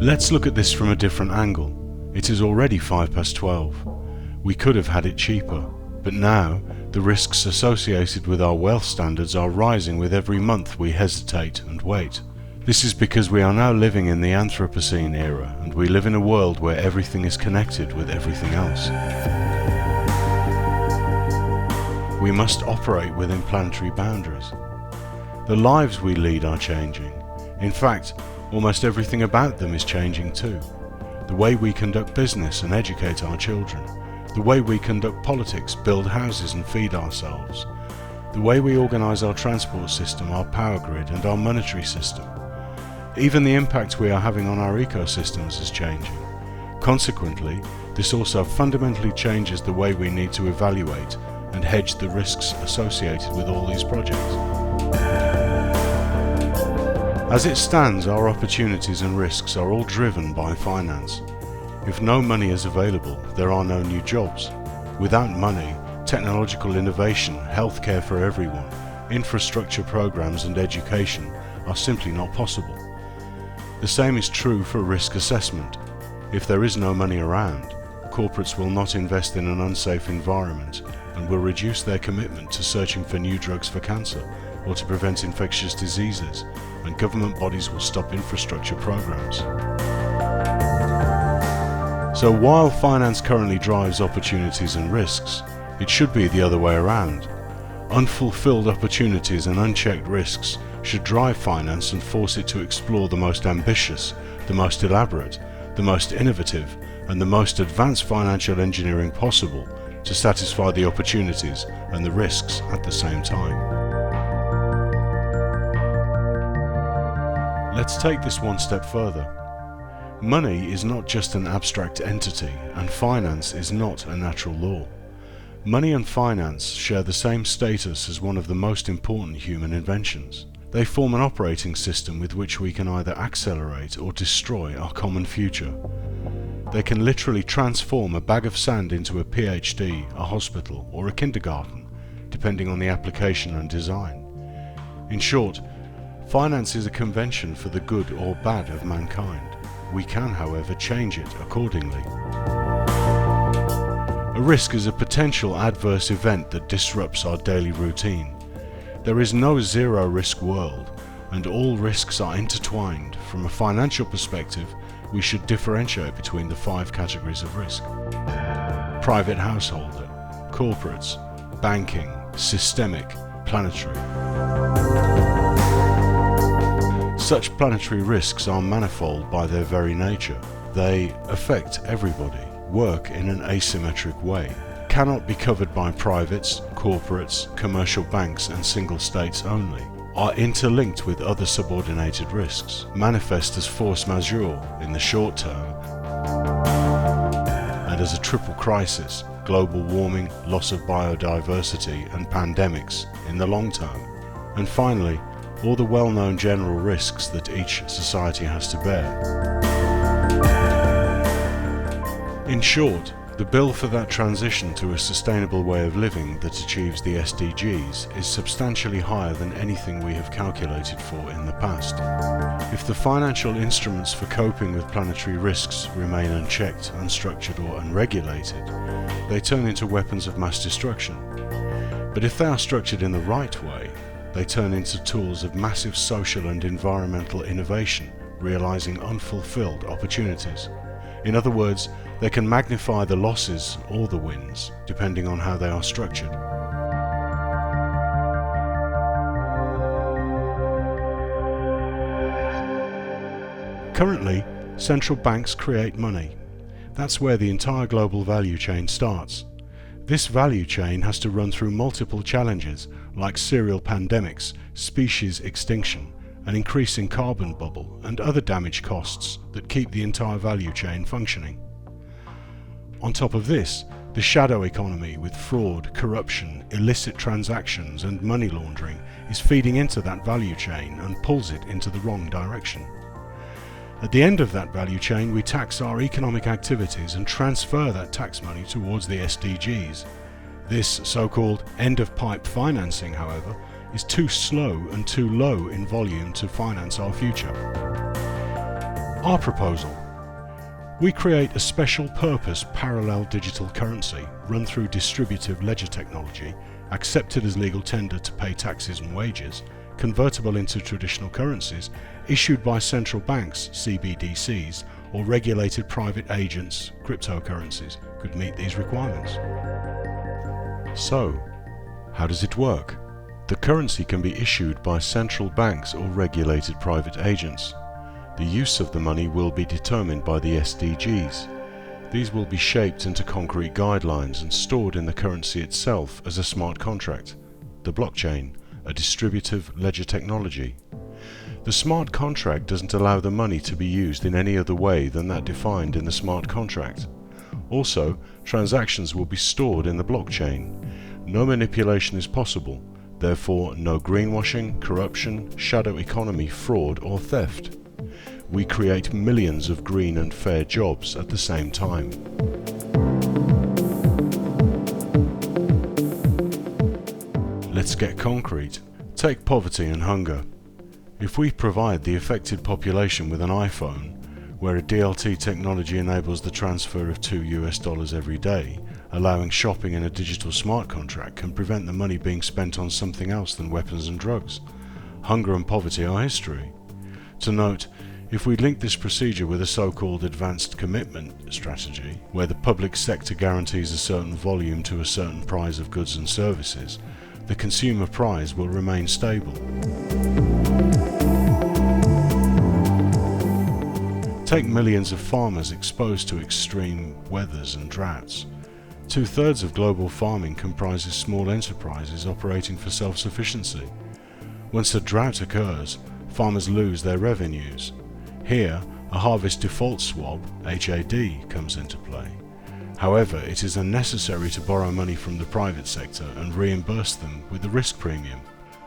Let's look at this from a different angle. It is already 12:05. We could have had it cheaper, but now the risks associated with our wealth standards are rising with every month we hesitate and wait. This is because we are now living in the Anthropocene era, and we live in a world where everything is connected with everything else. We must operate within planetary boundaries. The lives we lead are changing. In fact, almost everything about them is changing too. The way we conduct business and educate our children, the way we conduct politics, build houses and feed ourselves, the way we organize our transport system, our power grid and our monetary system. Even the impact we are having on our ecosystems is changing. Consequently, this also fundamentally changes the way we need to evaluate and hedge the risks associated with all these projects. As it stands, our opportunities and risks are all driven by finance. If no money is available, there are no new jobs. Without money, technological innovation, healthcare for everyone, infrastructure programs and education are simply not possible. The same is true for risk assessment. If there is no money around, corporates will not invest in an unsafe environment and will reduce their commitment to searching for new drugs for cancer or to prevent infectious diseases, and government bodies will stop infrastructure programs. So while finance currently drives opportunities and risks, it should be the other way around. Unfulfilled opportunities and unchecked risks should drive finance and force it to explore the most ambitious, the most elaborate, the most innovative, and the most advanced financial engineering possible to satisfy the opportunities and the risks at the same time. Let's take this one step further. Money is not just an abstract entity, and finance is not a natural law. Money and finance share the same status as one of the most important human inventions. They form an operating system with which we can either accelerate or destroy our common future. They can literally transform a bag of sand into a PhD, a hospital, or a kindergarten, depending on the application and design. In short, finance is a convention for the good or bad of mankind. We can, however, change it accordingly. A risk is a potential adverse event that disrupts our daily routine. There is no zero-risk world, and all risks are intertwined. From a financial perspective, we should differentiate between the 5 categories of risk: private householder, corporates, banking, systemic, planetary. Such planetary risks are manifold by their very nature. They affect everybody, work in an asymmetric way, cannot be covered by privates, corporates, commercial banks and single states only, are interlinked with other subordinated risks, manifest as force majeure in the short term, and as a triple crisis, global warming, loss of biodiversity and pandemics in the long term, and finally, all the well-known general risks that each society has to bear. In short, the bill for that transition to a sustainable way of living that achieves the SDGs is substantially higher than anything we have calculated for in the past. If the financial instruments for coping with planetary risks remain unchecked, unstructured or unregulated, they turn into weapons of mass destruction. But if they are structured in the right way, they turn into tools of massive social and environmental innovation, realizing unfulfilled opportunities. In other words, they can magnify the losses or the wins, depending on how they are structured. Currently, central banks create money. That's where the entire global value chain starts. This value chain has to run through multiple challenges like serial pandemics, species extinction, an increasing carbon bubble, and other damage costs that keep the entire value chain functioning. On top of this, the shadow economy with fraud, corruption, illicit transactions and money laundering is feeding into that value chain and pulls it into the wrong direction. At the end of that value chain, we tax our economic activities and transfer that tax money towards the SDGs. This so-called end-of-pipe financing, however, is too slow and too low in volume to finance our future. Our proposal: we create a special purpose parallel digital currency run through distributive ledger technology, accepted as legal tender to pay taxes and wages, convertible into traditional currencies, issued by central banks, CBDCs, or regulated private agents, cryptocurrencies, could meet these requirements. So, how does it work? The currency can be issued by central banks or regulated private agents. The use of the money will be determined by the SDGs. These will be shaped into concrete guidelines and stored in the currency itself as a smart contract, the blockchain, a distributive ledger technology. The smart contract doesn't allow the money to be used in any other way than that defined in the smart contract. Also, transactions will be stored in the blockchain. No manipulation is possible, therefore no greenwashing, corruption, shadow economy, fraud or theft. We create millions of green and fair jobs at the same time. Let's get concrete. Take poverty and hunger. If we provide the affected population with an iPhone, where a DLT technology enables the transfer of $2 every day, allowing shopping in a digital smart contract can prevent the money being spent on something else than weapons and drugs. Hunger and poverty are history. To note, if we link this procedure with a so-called advanced commitment strategy, where the public sector guarantees a certain volume to a certain price of goods and services, the consumer price will remain stable. Take millions of farmers exposed to extreme weathers and droughts. 2/3 of global farming comprises small enterprises operating for self-sufficiency. Once a drought occurs, farmers lose their revenues. Here, a harvest default swap, HAD, comes into play. However, it is unnecessary to borrow money from the private sector and reimburse them with the risk premium.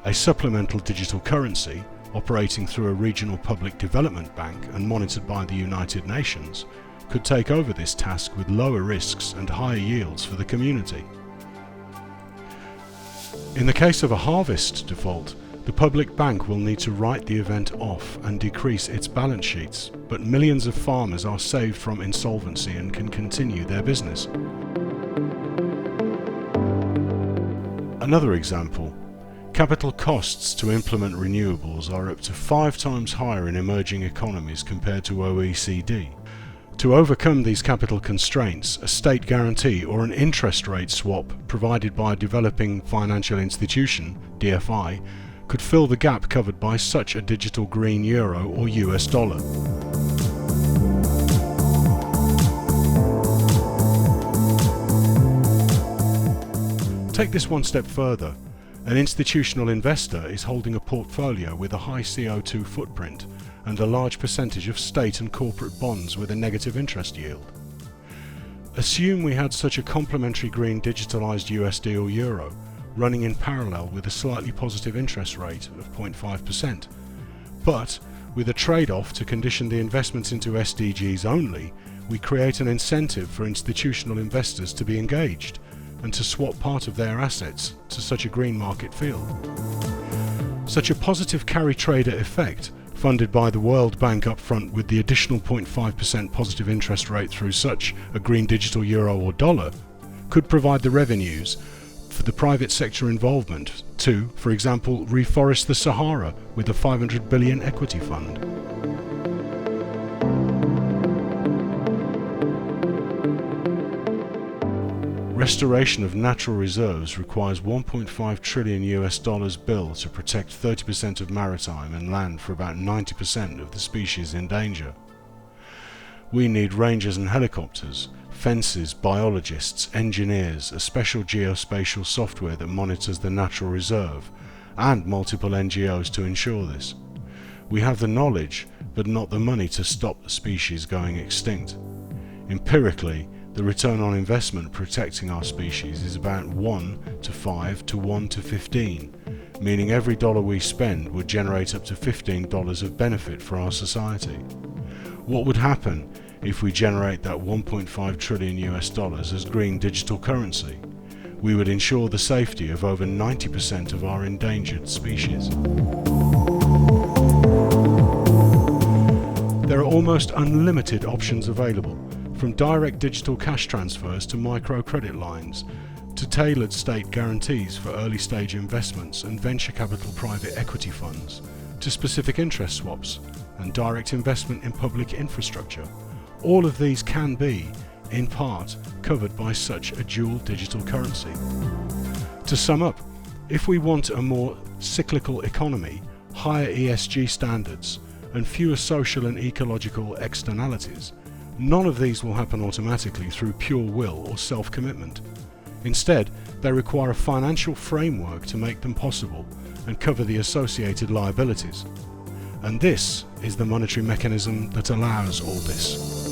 A supplemental digital currency, operating through a regional public development bank and monitored by the United Nations, could take over this task with lower risks and higher yields for the community. In the case of a harvest default, the public bank will need to write the event off and decrease its balance sheets, but millions of farmers are saved from insolvency and can continue their business. Another example: capital costs to implement renewables are up to 5 times higher in emerging economies compared to OECD. To overcome these capital constraints, a state guarantee or an interest rate swap provided by a developing financial institution, DFI, could fill the gap covered by such a digital green euro or US dollar. Take this one step further. An institutional investor is holding a portfolio with a high CO2 footprint and a large percentage of state and corporate bonds with a negative interest yield. Assume we had such a complementary green digitalized USD or euro running in parallel with a slightly positive interest rate of 0.5%. But with a trade-off to condition the investments into SDGs only, we create an incentive for institutional investors to be engaged and to swap part of their assets to such a green market field. Such a positive carry trader effect, funded by the World Bank upfront with the additional 0.5% positive interest rate through such a green digital euro or dollar, could provide the revenues for the private sector involvement to, for example, reforest the Sahara with a 500 billion equity fund. Restoration of natural reserves requires $1.5 trillion bill to protect 30% of maritime and land for about 90% of the species in danger. We need rangers and helicopters, fences, biologists, engineers, a special geospatial software that monitors the natural reserve, and multiple NGOs to ensure this. We have the knowledge, but not the money to stop the species going extinct. Empirically, the return on investment protecting our species is about 1 to 5 to 1 to 15, meaning every dollar we spend would generate up to $15 of benefit for our society. What would happen if we generate that $1.5 trillion as green digital currency? we would ensure the safety of over 90% of our endangered species. There are almost unlimited options available, from direct digital cash transfers to microcredit lines, to tailored state guarantees for early-stage investments and venture capital private equity funds, to specific interest swaps and direct investment in public infrastructure. All of these can be, in part, covered by such a dual digital currency. To sum up, if we want a more cyclical economy, higher ESG standards, and fewer social and ecological externalities, none of these will happen automatically through pure will or self-commitment. Instead, they require a financial framework to make them possible and cover the associated liabilities. And this is the monetary mechanism that allows all this.